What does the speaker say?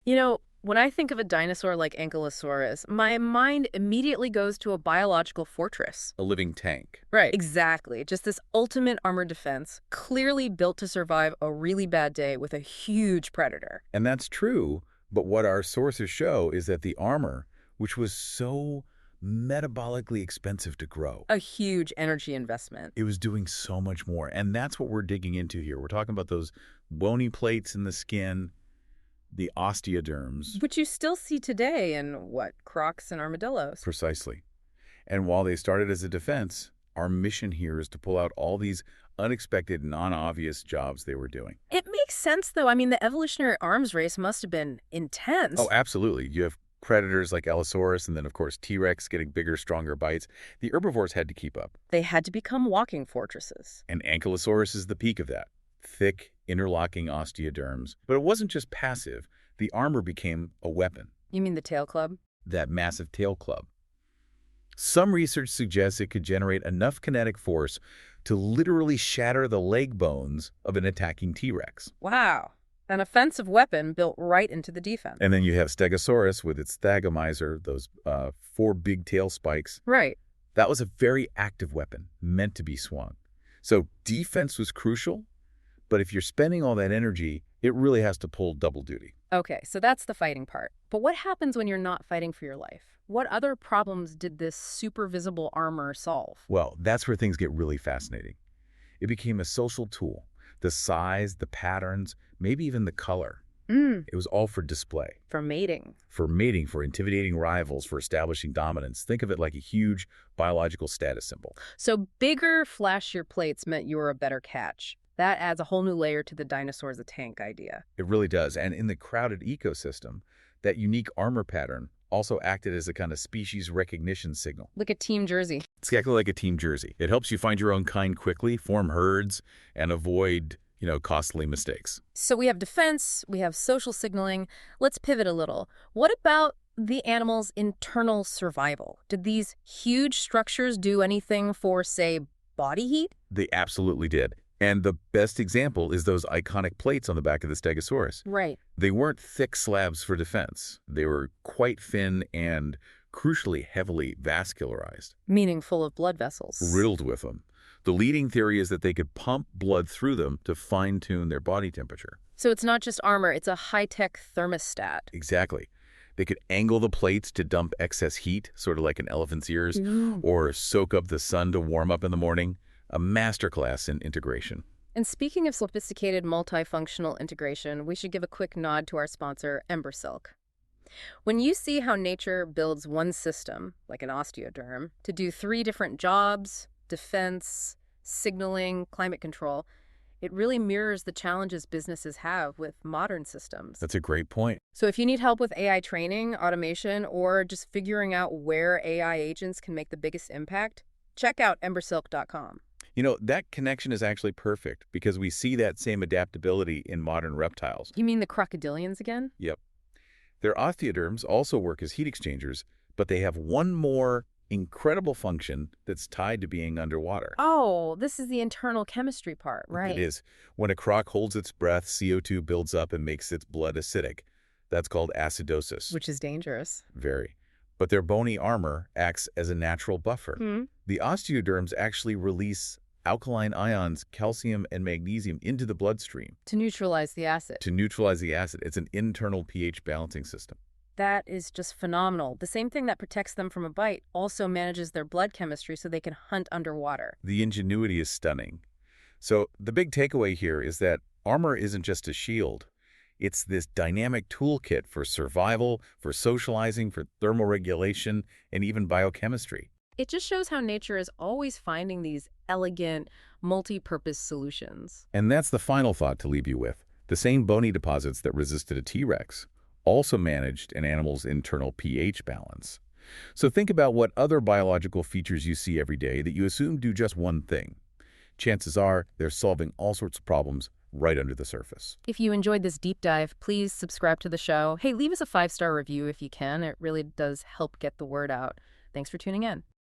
When I think of a dinosaur like Ankylosaurus, my mind immediately goes to a biological fortress. A living tank. Right. Exactly. Just this ultimate armored defense, clearly built to survive a really bad day with a huge predator. And that's true, but what our sources show is that the armor, which was so metabolically expensive to grow, A huge energy investment. it was doing so much more. And that's what we're digging into here. We're talking about those bony plates in the skin, the osteoderms. Which you still see today in, crocs and armadillos. Precisely. And while they started as a defense, our mission here is to pull out all these unexpected, non-obvious jobs they were doing. It makes sense, though. I mean, the evolutionary arms race must have been intense. Oh, absolutely. You have predators like Allosaurus and then, of course, T-Rex getting bigger, stronger bites. The herbivores had to keep up. They had to become walking fortresses. And Ankylosaurus is the peak of that. Thick, interlocking osteoderms. But it wasn't just passive. The armor became a weapon. You mean the tail club? That massive tail club. Some research suggests it could generate enough kinetic force to literally shatter the leg bones of an attacking T-Rex. Wow. An offensive weapon built right into the defense. And then you have Stegosaurus with its thagomizer, those 4 big tail spikes. Right. That was a very active weapon, meant to be swung. So defense was crucial, but if you're spending all that energy, it really has to pull double duty. Okay, so that's the fighting part. But what happens when you're not fighting for your life? What other problems did this super visible armor solve? Well, that's where things get really fascinating. It became a social tool. The size, the patterns, maybe even the color. It was all for display. For mating. For mating, for intimidating rivals, for establishing dominance. Think of it like a huge biological status symbol. So bigger, flashier plates meant you were a better catch. That adds a whole new layer to the dinosaur as a tank idea. It really does. And in the crowded ecosystem, that unique armor pattern also acted as a kind of species recognition signal. Like a team jersey. It's exactly like a team jersey. It helps you find your own kind quickly, form herds, and avoid, costly mistakes. So we have defense, we have social signaling. Let's pivot a little. What about the animal's internal survival? Did these huge structures do anything for, say, body heat? They absolutely did. And the best example is those iconic plates on the back of the Stegosaurus. Right. They weren't thick slabs for defense. They were quite thin and, crucially, heavily vascularized. Meaning full of blood vessels. Riddled with them. The leading theory is that they could pump blood through them to fine-tune their body temperature. So it's not just armor, it's a high-tech thermostat. Exactly. They could angle the plates to dump excess heat, sort of like an elephant's ears, or soak up the sun to warm up in the morning. A masterclass in integration. And speaking of sophisticated multifunctional integration, we should give a quick nod to our sponsor, Embersilk. When you see how nature builds one system, like an osteoderm, to do 3 different jobs, defense, signaling, climate control, it really mirrors the challenges businesses have with modern systems. That's a great point. So if you need help with AI training, automation, or just figuring out where AI agents can make the biggest impact, check out embersilk.com. That connection is actually perfect because we see that same adaptability in modern reptiles. You mean the crocodilians again? Yep. Their osteoderms also work as heat exchangers, but they have one more incredible function that's tied to being underwater. Oh, this is the internal chemistry part, right? It is. When a croc holds its breath, CO2 builds up and makes its blood acidic. That's called acidosis. Which is dangerous. Very. But their bony armor acts as a natural buffer. The osteoderms actually release alkaline ions, calcium and magnesium into the bloodstream. To neutralize the acid. It's an internal pH balancing system. That is just phenomenal. The same thing that protects them from a bite also manages their blood chemistry so they can hunt underwater. The ingenuity is stunning. So the big takeaway here is that armor isn't just a shield. It's this dynamic toolkit for survival, for socializing, for thermoregulation, and even biochemistry. It just shows how nature is always finding these elegant, multi-purpose solutions. And that's the final thought to leave you with. The same bony deposits that resisted a T-Rex also managed an animal's internal pH balance. So think about what other biological features you see every day that you assume do just one thing. Chances are they're solving all sorts of problems right under the surface. If you enjoyed this deep dive, please subscribe to the show. Hey, leave us a 5-star review if you can. It really does help get the word out. Thanks for tuning in.